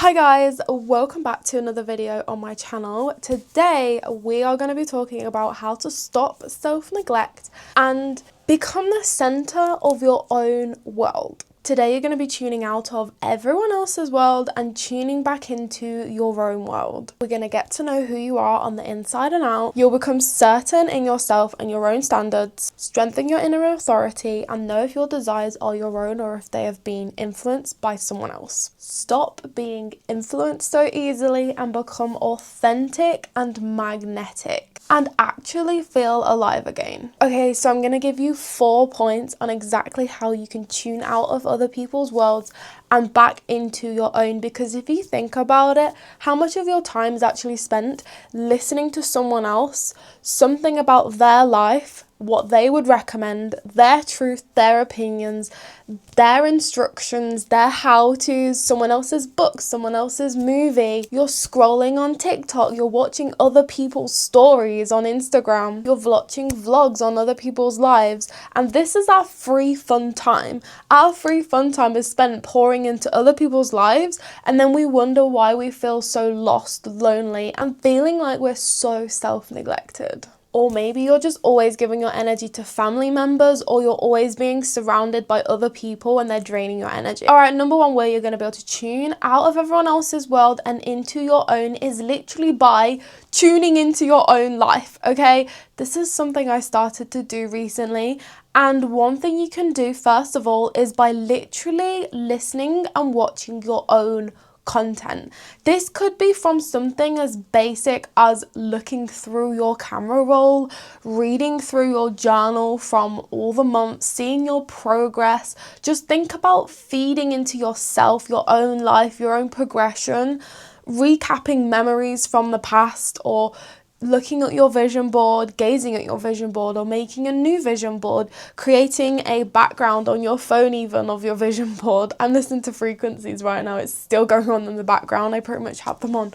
Hi guys, welcome back to another video on my channel. Today we are going to be talking about how to stop self-neglect and become the center of your own world. Today you're going to be tuning out of everyone else's world and tuning back into your own world. We're going to get to know who you are on the inside and out. You'll become certain in yourself and your own standards, strengthen your inner authority, and know if your desires are your own or if they have been influenced by someone else. Stop being influenced so easily and become authentic and magnetic and actually feel alive again. Okay, so I'm going to give you 4 points on exactly how you can tune out of other people's worlds and back into your own, because if you think about it, how much of your time is actually spent listening to someone else, something about their life, what they would recommend, their truth, their opinions, their instructions, their how-tos, someone else's book, someone else's movie. You're scrolling on TikTok, you're watching other people's stories on Instagram, you're watching vlogs on other people's lives, and this is our free fun time. Our free fun time is spent pouring into other people's lives, and then we wonder why we feel so lost, lonely, and feeling like we're so self-neglected. Or maybe you're just always giving your energy to family members, or you're always being surrounded by other people and they're draining your energy. All right, number one way you're going to be able to tune out of everyone else's world and into your own is literally by tuning into your own life, okay? This is something I started to do recently. And one thing you can do, first of all, is by literally listening and watching your own content. This could be from something as basic as looking through your camera roll, reading through your journal from all the months, seeing your progress. Just think about feeding into yourself, your own life, your own progression, recapping memories from the past, or looking at your vision board, gazing at your vision board, or making a new vision board, creating a background on your phone even of your vision board. I'm listening to frequencies right now, it's still going on in the background. I pretty much have them on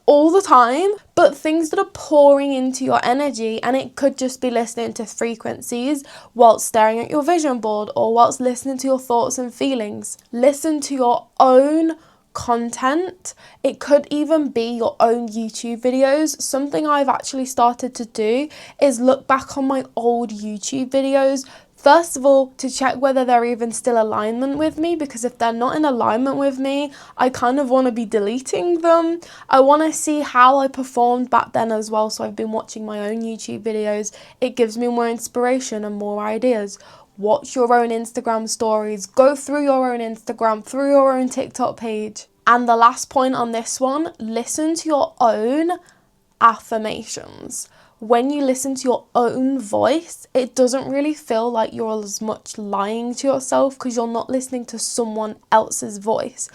all the time, but things that are pouring into your energy, and it could just be listening to frequencies whilst staring at your vision board or whilst listening to your thoughts and feelings. Listen to your own content. It could even be your own YouTube videos. Something I've actually started to do is look back on my old YouTube videos, first of all, to check whether they're even still in alignment with me, because if they're not in alignment with me, I kind of want to be deleting them. I want to see how I performed back then as well, so I've been watching my own YouTube videos. It gives me more inspiration and more ideas. Watch your own Instagram stories, go through your own Instagram, through your own TikTok page. And the last point on this one, listen to your own affirmations. When you listen to your own voice, it doesn't really feel like you're as much lying to yourself because you're not listening to someone else's voice.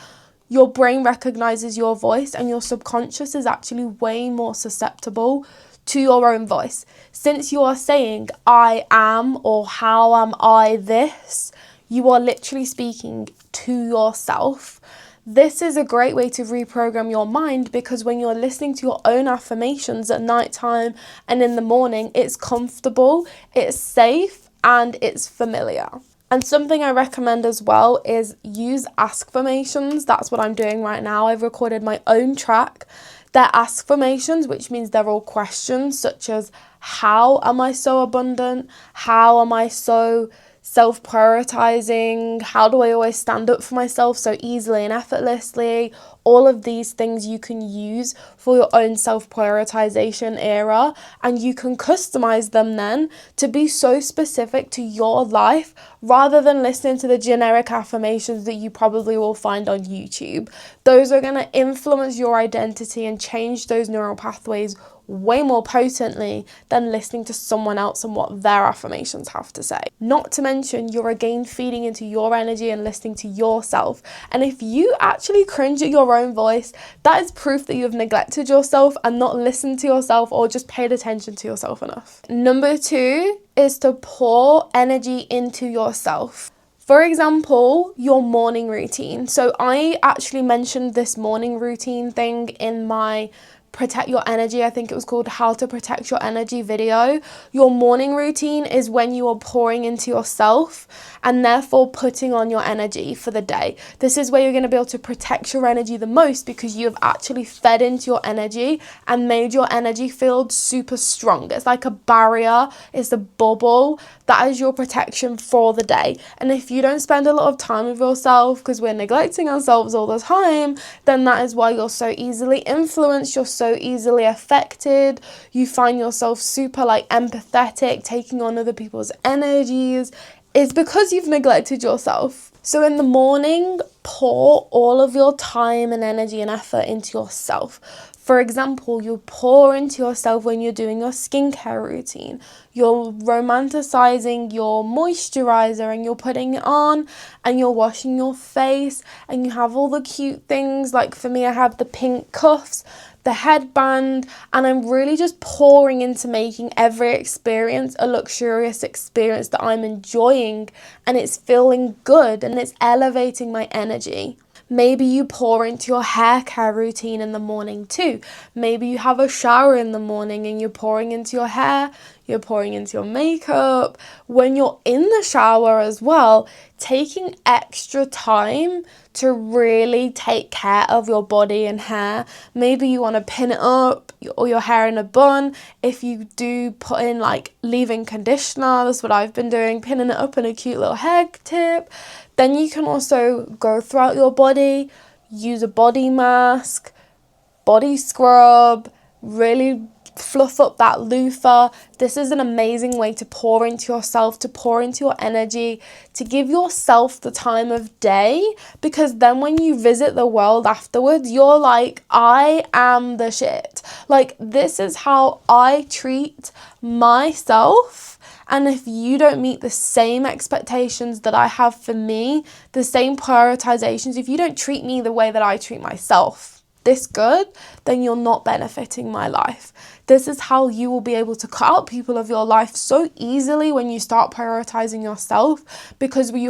Your brain recognizes your voice, and your subconscious is actually way more susceptible to your own voice. Since you are saying, I am, or how am I this, you are literally speaking to yourself. This is a great way to reprogram your mind, because when you're listening to your own affirmations at nighttime and in the morning, it's comfortable, it's safe, and it's familiar. And something I recommend as well is use askfirmations. That's what I'm doing right now. I've recorded my own track. They're askfirmations, which means they're all questions such as, how am I so abundant? How am I so self-prioritizing? How do I always stand up for myself so easily and effortlessly? All of these things you can use for your own self-prioritization era, and you can customize them then to be so specific to your life rather than listening to the generic affirmations that you probably will find on YouTube. Those are going to influence your identity and change those neural pathways way more potently than listening to someone else and what their affirmations have to say. Not to mention, you're again feeding into your energy and listening to yourself. And if you actually cringe at your own voice, that is proof that you have neglected yourself and not listened to yourself or just paid attention to yourself enough. Number 2 is to pour energy into yourself. For example, your morning routine. So I actually mentioned this morning routine thing in my Protect Your Energy, I think it was called How to Protect Your Energy video. Your morning routine is when you are pouring into yourself and therefore putting on your energy for the day. This is where you're going to be able to protect your energy the most, because you have actually fed into your energy and made your energy field super strong. It's like a barrier, it's a bubble. That is your protection for the day. And if you don't spend a lot of time with yourself, because we're neglecting ourselves all the time, then that is why you're so easily influenced, you're so easily affected, you find yourself super like empathetic, taking on other people's energies. It's because you've neglected yourself. So in the morning, pour all of your time and energy and effort into yourself. For example, you pour into yourself when you're doing your skincare routine. You're romanticizing your moisturizer and you're putting it on and you're washing your face and you have all the cute things. Like for me, I have the pink cuffs, the headband, and I'm really just pouring into making every experience a luxurious experience that I'm enjoying, and it's feeling good and it's elevating my energy. Maybe you pour into your hair care routine in the morning too. Maybe you have a shower in the morning and you're pouring into your hair, you're pouring into your makeup. When you're in the shower as well, taking extra time to really take care of your body and hair. Maybe you want to pin it up or your hair in a bun. If you do put in like leave-in conditioner, that's what I've been doing, pinning it up in a cute little hair tip. Then you can also go throughout your body, use a body mask, body scrub, really fluff up that loofah. This is an amazing way to pour into yourself, to pour into your energy, to give yourself the time of day, because then when you visit the world afterwards, you're like, I am the shit. Like, this is how I treat myself. And if you don't meet the same expectations that I have for me, the same prioritizations, if you don't treat me the way that I treat myself this good, then you're not benefiting my life. This is how you will be able to cut out people of your life so easily when you start prioritizing yourself, because when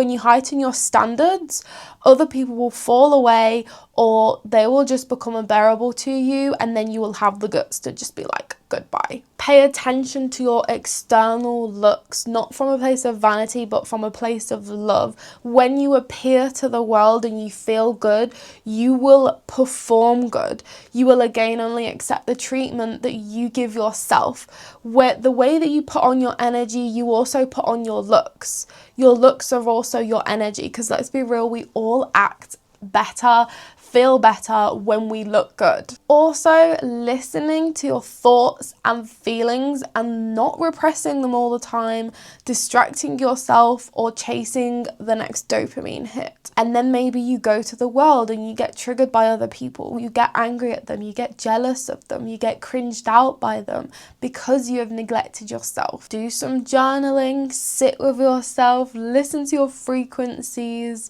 you heighten your standards, other people will fall away or they will just become unbearable to you, and then you will have the guts to just be like, goodbye. Pay attention to your external looks, not from a place of vanity, but from a place of love. When you appear to the world and you feel good, you will perform good. You will again only accept the treatment that you give yourself. Where the way that you put on your energy, you also put on your looks. Your looks are also your energy, because let's be real, we all act better, feel better when we look good. Also, listening to your thoughts and feelings and not repressing them all the time, distracting yourself or chasing the next dopamine hit. And then maybe you go to the world and you get triggered by other people, you get angry at them, you get jealous of them, you get cringed out by them because you have neglected yourself. Do some journaling, sit with yourself, listen to your frequencies.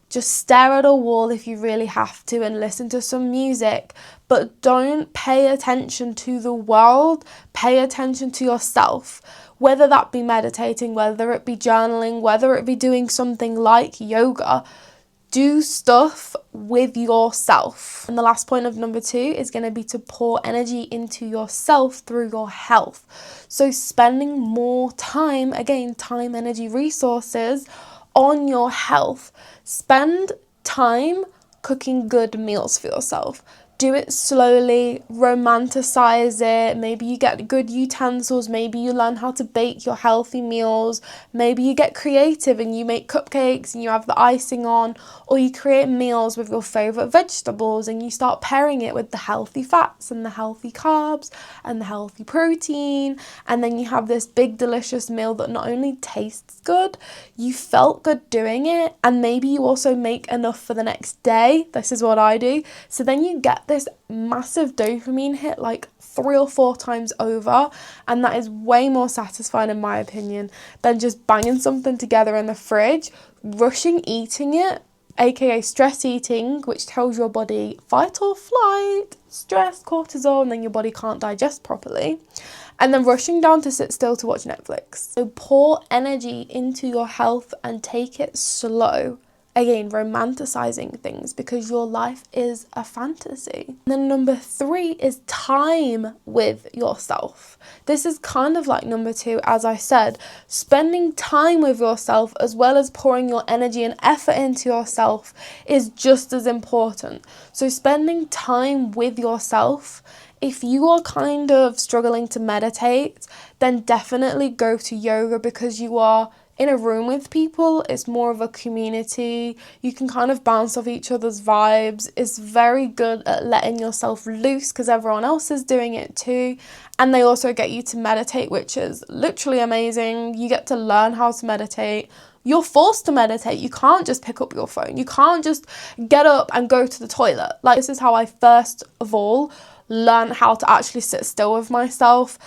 Just stare at a wall if you really have to and listen to some music, but don't pay attention to the world, pay attention to yourself. Whether that be meditating, whether it be journaling, whether it be doing something like yoga, do stuff with yourself. And the last point of number 2 is going to be to pour energy into yourself through your health. So spending more time, again, time, energy, resources on your health. Spend time cooking good meals for yourself. Do it slowly, romanticize it. Maybe you get good utensils. Maybe you learn how to bake your healthy meals. Maybe you get creative and you make cupcakes and you have the icing on, or you create meals with your favorite vegetables and you start pairing it with the healthy fats and the healthy carbs and the healthy protein. And then you have this big, delicious meal that not only tastes good, you felt good doing it, and maybe you also make enough for the next day. This is what I do. So then you get this massive dopamine hit like 3 or 4 times over, and that is way more satisfying in my opinion than just banging something together in the fridge, rushing eating it, aka stress eating, which tells your body fight or flight, stress, cortisol, and then your body can't digest properly, and then rushing down to sit still to watch Netflix. So pour energy into your health and take it slow. again, romanticizing things, because your life is a fantasy. And then number 3 is time with yourself. This is kind of like number 2, as I said. Spending time with yourself, as well as pouring your energy and effort into yourself, is just as important. So spending time with yourself, if you are kind of struggling to meditate, then definitely go to yoga, because you are in a room with people. It's more of a community. You can kind of bounce off each other's vibes. It's very good at letting yourself loose, because everyone else is doing it too. And they also get you to meditate, which is literally amazing. You get to learn how to meditate. You're forced to meditate. You can't just pick up your phone. You can't just get up and go to the toilet. Like, this is how I first of all learn how to actually sit still with myself.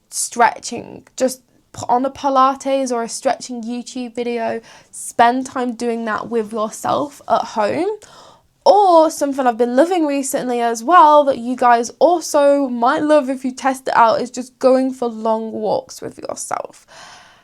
Stretching, just put on a Pilates or a stretching YouTube video, spend time doing that with yourself at home. Or something I've been loving recently as well, that you guys also might love if you test it out, is just going for long walks with yourself.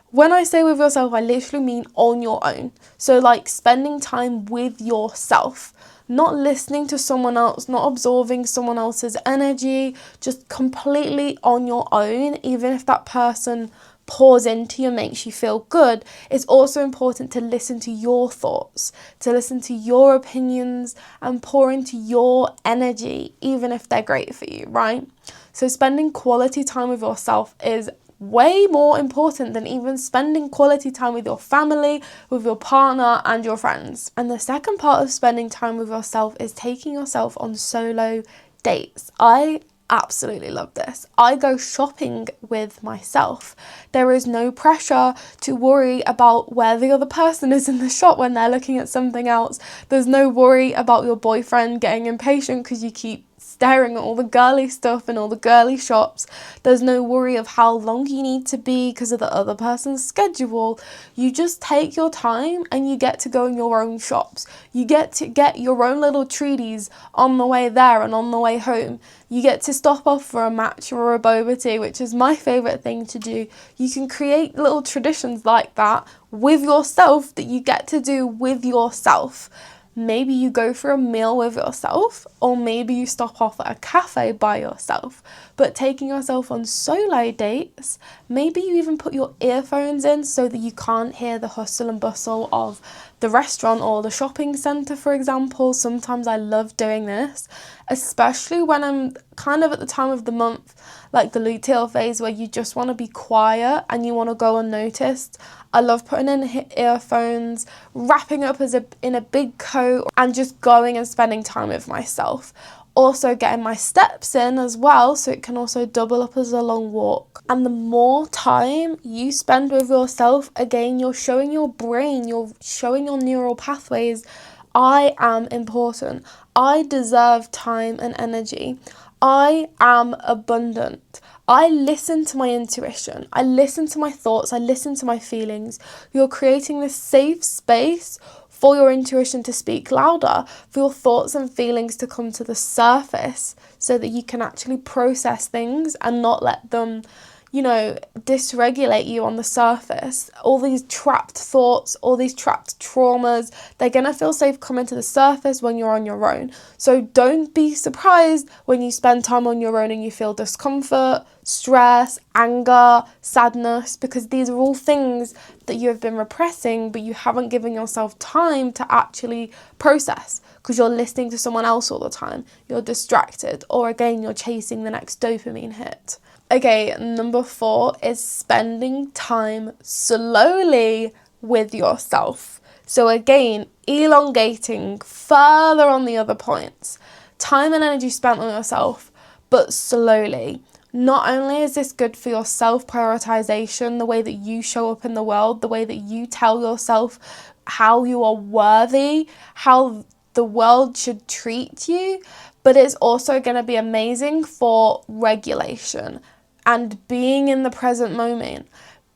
When I say with yourself, I literally mean on your own. So like spending time with yourself, not listening to someone else, not absorbing someone else's energy, just completely on your own. Even if that person pours into you, makes you feel good, it's also important to listen to your thoughts, to listen to your opinions, and pour into your energy, even if they're great for you, right? So spending quality time with yourself is way more important than even spending quality time with your family, with your partner, and your friends. And the second part of spending time with yourself is taking yourself on solo dates. I absolutely love this. I go shopping with myself. There is no pressure to worry about where the other person is in the shop when they're looking at something else. There's no worry about your boyfriend getting impatient because you keep staring at all the girly stuff and all the girly shops. There's no worry of how long you need to be because of the other person's schedule. You just take your time and you get to go in your own shops. You get to get your own little treaties on the way there and on the way home. You get to stop off for a matcha or a boba tea, which is my favourite thing to do. You can create little traditions like that with yourself that you get to do with yourself. Maybe you go for a meal with yourself, or maybe you stop off at a cafe by yourself. But taking yourself on solo dates, maybe you even put your earphones in so that you can't hear the hustle and bustle of the restaurant or the shopping centre, for example. Sometimes I love doing this, especially when I'm kind of at the time of the month, like the luteal phase, where you just want to be quiet and you want to go unnoticed. I love putting in earphones, wrapping up in a big coat, and just going and spending time with myself. Also getting my steps in as well, so it can also double up as a long walk. And the more time you spend with yourself, again, you're showing your brain, you're showing your neural pathways, I am important. I deserve time and energy. I am abundant. I listen to my intuition. I listen to my thoughts. I listen to my feelings. You're creating this safe space for your intuition to speak louder, for your thoughts and feelings to come to the surface, so that you can actually process things and not let them, dysregulate you on the surface. All these trapped thoughts, all these trapped traumas, they're going to feel safe coming to the surface when you're on your own. So don't be surprised when you spend time on your own and you feel discomfort, stress, anger, sadness, because these are all things that you have been repressing, but you haven't given yourself time to actually process, because you're listening to someone else all the time. You're distracted, or again, you're chasing the next dopamine hit. Okay, number 4 is spending time slowly with yourself. So again, elongating further on the other points. Time and energy spent on yourself, but slowly. Not only is this good for your self-prioritization, the way that you show up in the world, the way that you tell yourself how you are worthy, how the world should treat you, but it's also going to be amazing for regulation and being in the present moment,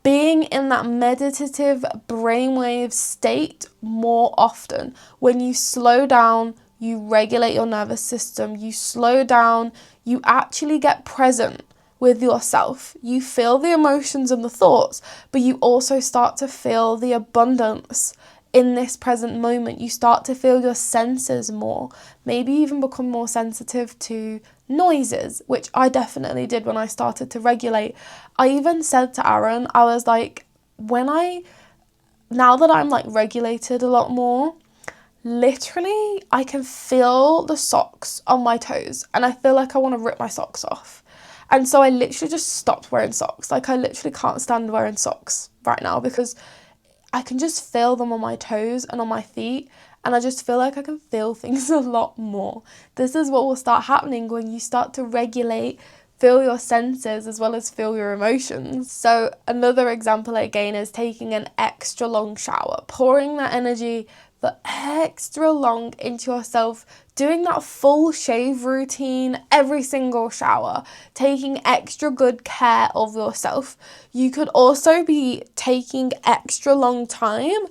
being in that meditative brainwave state more often. When you slow down, you regulate your nervous system, you slow down, you actually get present with yourself. You feel the emotions and the thoughts, but you also start to feel the abundance in this present moment. You start to feel your senses more, maybe even become more sensitive to noises, which I definitely did when I started to regulate. I even said to Aaron, I was like, now that I'm like regulated a lot more, literally I can feel the socks on my toes and I feel like I want to rip my socks off. And so I literally just stopped wearing socks. Like, I literally can't stand wearing socks right now because I can just feel them on my toes and on my feet, and I just feel like I can feel things a lot more. This is what will start happening when you start to regulate, feel your senses as well as feel your emotions. So another example again is taking an extra long shower, pouring that energy for extra long into yourself, doing that full shave routine every single shower, taking extra good care of yourself. You could also be taking extra long time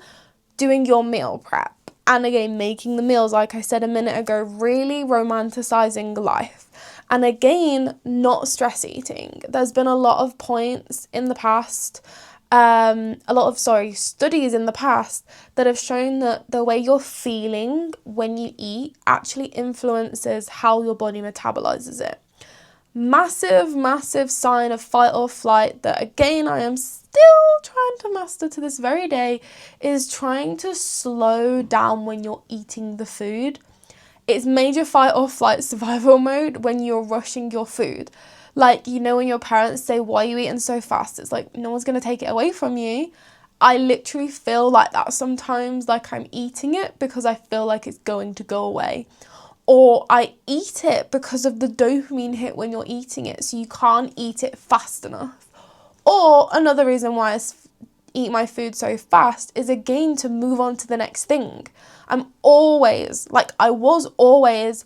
doing your meal prep. And again, making the meals, like I said a minute ago, really romanticizing life. And again, not stress eating. There's been a lot of points in the past, studies in the past that have shown that the way you're feeling when you eat actually influences how your body metabolizes it. Massive sign of fight or flight that again I am still trying to master to this very day is trying to slow down when you're eating the food. It's major fight or flight survival mode when you're rushing your food. Like, you know, when your parents say, why are you eating so fast? It's like, no one's going to take it away from you. I literally feel like that sometimes, like I'm eating it because I feel like it's going to go away. Or I eat it because of the dopamine hit when you're eating it, so you can't eat it fast enough. Or another reason why I eat my food so fast is again to move on to the next thing. I was always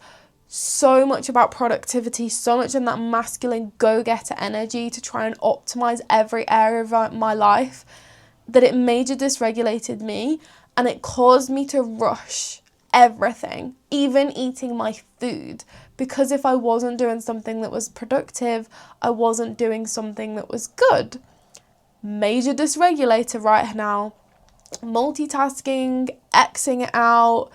so much about productivity, so much in that masculine go-getter energy to try and optimize every area of my life, that it major dysregulated me and it caused me to rush everything, even eating my food, because if I wasn't doing something that was productive, I wasn't doing something that was good. Major dysregulator right now. Multitasking, Xing it out,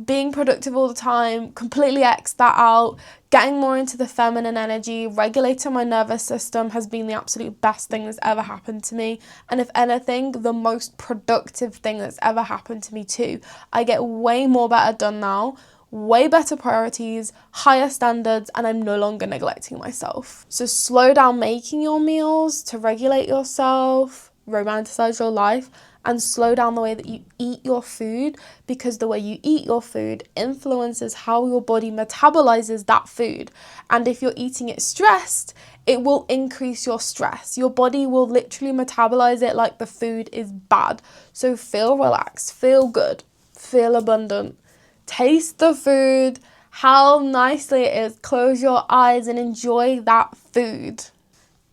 being productive all the time, completely X that out, getting more into the feminine energy, regulating my nervous system has been the absolute best thing that's ever happened to me. And if anything, the most productive thing that's ever happened to me too. I get way more better done now, way better priorities, higher standards, and I'm no longer neglecting myself. So slow down making your meals to regulate yourself, romanticize your life, and slow down the way that you eat your food, because the way you eat your food influences how your body metabolizes that food. And if you're eating it stressed, it will increase your stress. Your body will literally metabolize it like the food is bad. So feel relaxed, feel good, feel abundant. Taste the food, how nicely it is. Close your eyes and enjoy that food.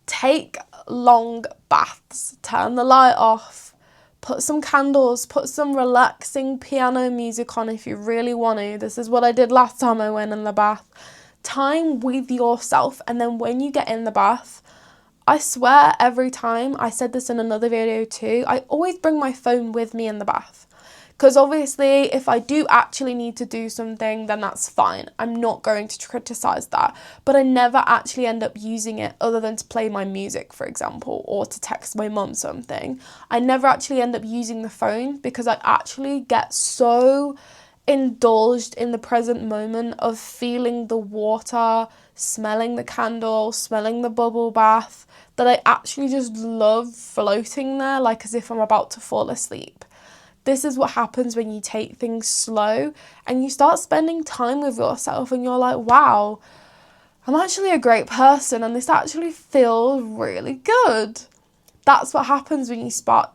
Take long baths, turn the light off. Put some candles, put some relaxing piano music on if you really want to. This is what I did last time I went in the bath. Time with yourself, and then when you get in the bath, I swear every time, I said this in another video too, I always bring my phone with me in the bath. Because obviously, if I do actually need to do something, then that's fine. I'm not going to criticize that. But I never actually end up using it other than to play my music, for example, or to text my mum something. I never actually end up using the phone because I actually get so indulged in the present moment of feeling the water, smelling the candle, smelling the bubble bath, that I actually just love floating there like as if I'm about to fall asleep. This is what happens when you take things slow and you start spending time with yourself and you're like, wow, I'm actually a great person and this actually feels really good. That's what happens when you start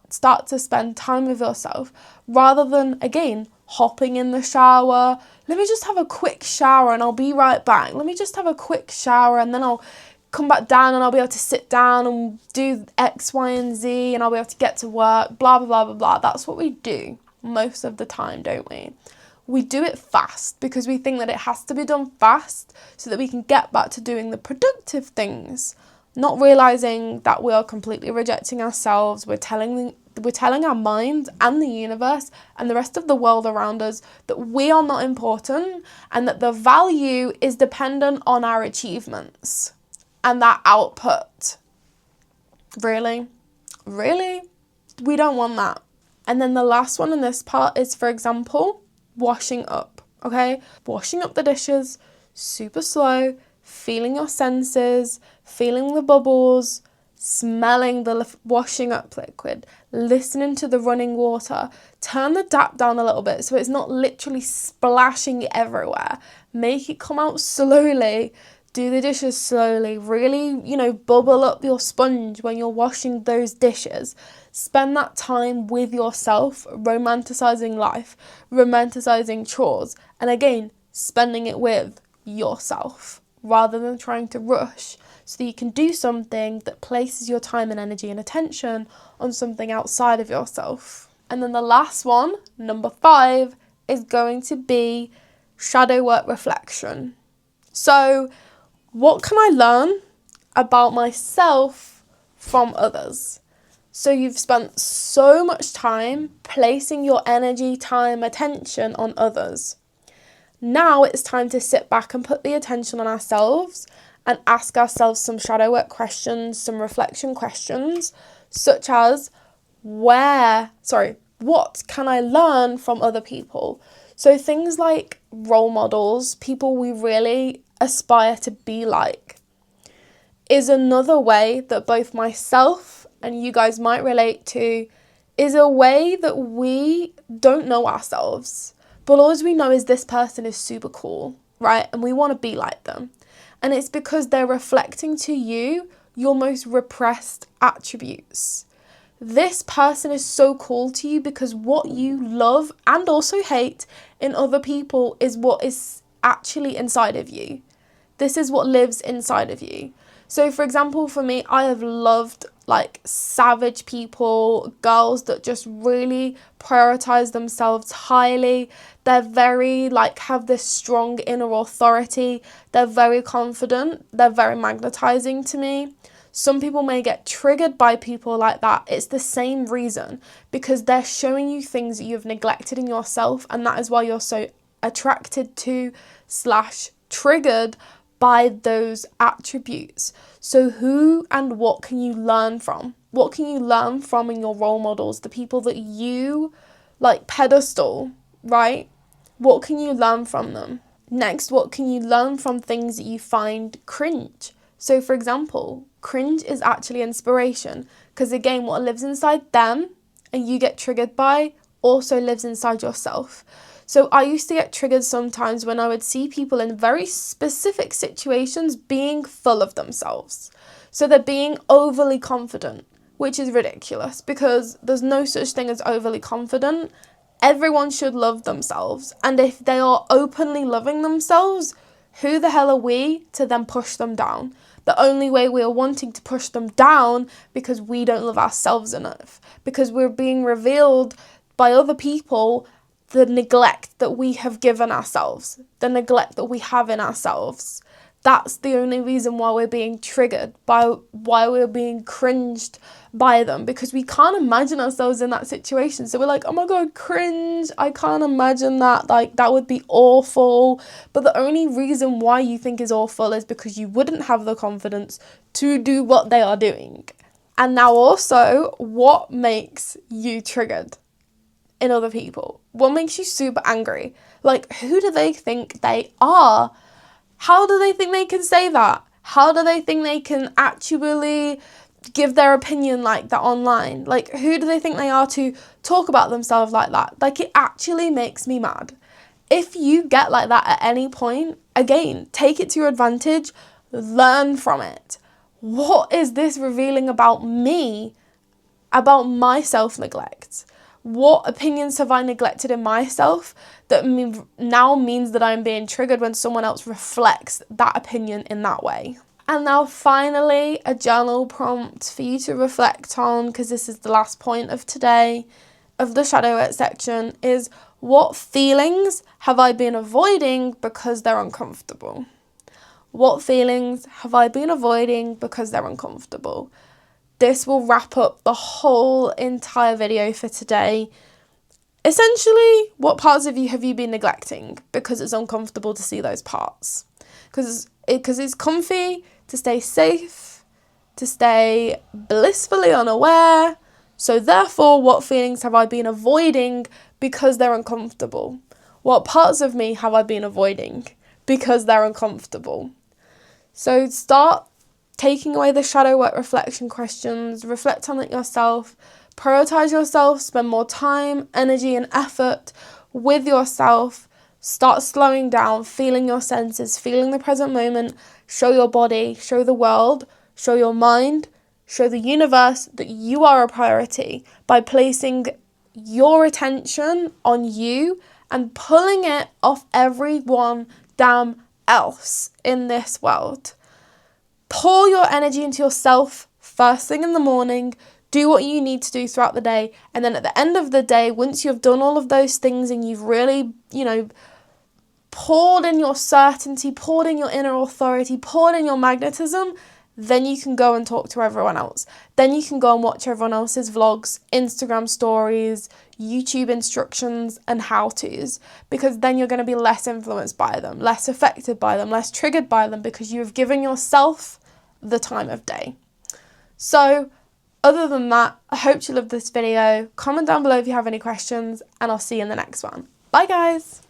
to spend time with yourself rather than, again, hopping in the shower. Let me just have a quick shower and I'll be right back. Let me just have a quick shower and then I'll come back down and I'll be able to sit down and do X, Y, and Z and I'll be able to get to work, blah, blah, blah, blah, blah. That's what we do most of the time, don't we? We do it fast because we think that it has to be done fast so that we can get back to doing the productive things, not realising that we are completely rejecting ourselves. We're telling we're telling our mind and the universe and the rest of the world around us that we are not important and that the value is dependent on our achievements and that output. Really? Really? We don't want that. And then the last one in this part is, for example, washing up, okay? Washing up the dishes, super slow, feeling your senses, feeling the bubbles, smelling the washing up liquid, listening to the running water. Turn the tap down a little bit so it's not literally splashing everywhere. Make it come out slowly. Do the dishes slowly. Really, bubble up your sponge when you're washing those dishes. Spend that time with yourself, romanticizing life, romanticizing chores, and again, spending it with yourself rather than trying to rush, so that you can do something that places your time and energy and attention on something outside of yourself. And then the last one, number 5, is going to be shadow work reflection. So, what can I learn about myself from others? So you've spent so much time placing your energy, time, attention on others. Now it's time to sit back and put the attention on ourselves and ask ourselves some shadow work questions, some reflection questions, such as what can I learn from other people? So things like role models, people we really aspire to be like, is another way that both myself and you guys might relate to, is a way that we don't know ourselves. But all we know is this person is super cool, right? And we want to be like them. And it's because they're reflecting to you your most repressed attributes. This person is so cool to you because what you love and also hate in other people is what is actually inside of you. This is what lives inside of you. So for example, for me, I have loved savage people, girls that just really prioritize themselves highly. They're very have this strong inner authority. They're very confident. They're very magnetizing to me. Some people may get triggered by people like that. It's the same reason, because they're showing you things that you've neglected in yourself, and that is why you're so attracted to / triggered by those attributes. So who and what can you learn from? What can you learn from in your role models, the people that you pedestal, right? What can you learn from them? Next, what can you learn from things that you find cringe? So for example, cringe is actually inspiration, because again, what lives inside them and you get triggered by also lives inside yourself. So I used to get triggered sometimes when I would see people in very specific situations being full of themselves. So they're being overly confident, which is ridiculous because there's no such thing as overly confident. Everyone should love themselves. And if they are openly loving themselves, who the hell are we to then push them down? The only way we are wanting to push them down because we don't love ourselves enough, because we're being revealed by other people the neglect that we have given ourselves, the neglect that we have in ourselves. That's the only reason why we're being triggered, by why we're being cringed by them, because we can't imagine ourselves in that situation. So we're like, oh my God, cringe. I can't imagine that. That would be awful. But the only reason why you think is awful is because you wouldn't have the confidence to do what they are doing. And now also, what makes you triggered in other people? What makes you super angry? Who do they think they are? How do they think they can say that? How do they think they can actually give their opinion like that online? Who do they think they are to talk about themselves like that? It actually makes me mad. If you get like that at any point, again, take it to your advantage, learn from it. What is this revealing about me, about my self-neglect? What opinions have I neglected in myself that now means that I'm being triggered when someone else reflects that opinion in that way? And now finally, a journal prompt for you to reflect on, because this is the last point of today, of the shadow work section, is what feelings have I been avoiding because they're uncomfortable? What feelings have I been avoiding because they're uncomfortable? this will wrap up the whole entire video for today. Essentially, what parts of you have you been neglecting because it's uncomfortable to see those parts? Because it's comfy to stay safe, to stay blissfully unaware. So therefore, what feelings have I been avoiding because they're uncomfortable? What parts of me have I been avoiding because they're uncomfortable? So start taking away the shadow work reflection questions, reflect on it yourself, prioritize yourself, spend more time, energy and effort with yourself, start slowing down, feeling your senses, feeling the present moment, show your body, show the world, show your mind, show the universe that you are a priority by placing your attention on you and pulling it off everyone damn else in this world. Pour your energy into yourself first thing in the morning. Do what you need to do throughout the day. And then at the end of the day, once you've done all of those things and you've really, poured in your certainty, poured in your inner authority, poured in your magnetism, then you can go and talk to everyone else. Then you can go and watch everyone else's vlogs, Instagram stories, YouTube instructions and how-tos, because then you're going to be less influenced by them, less affected by them, less triggered by them, because you've given yourself the time of day. So other than that, I hope you loved this video. Comment down below if you have any questions, and I'll see you in the next one. Bye guys!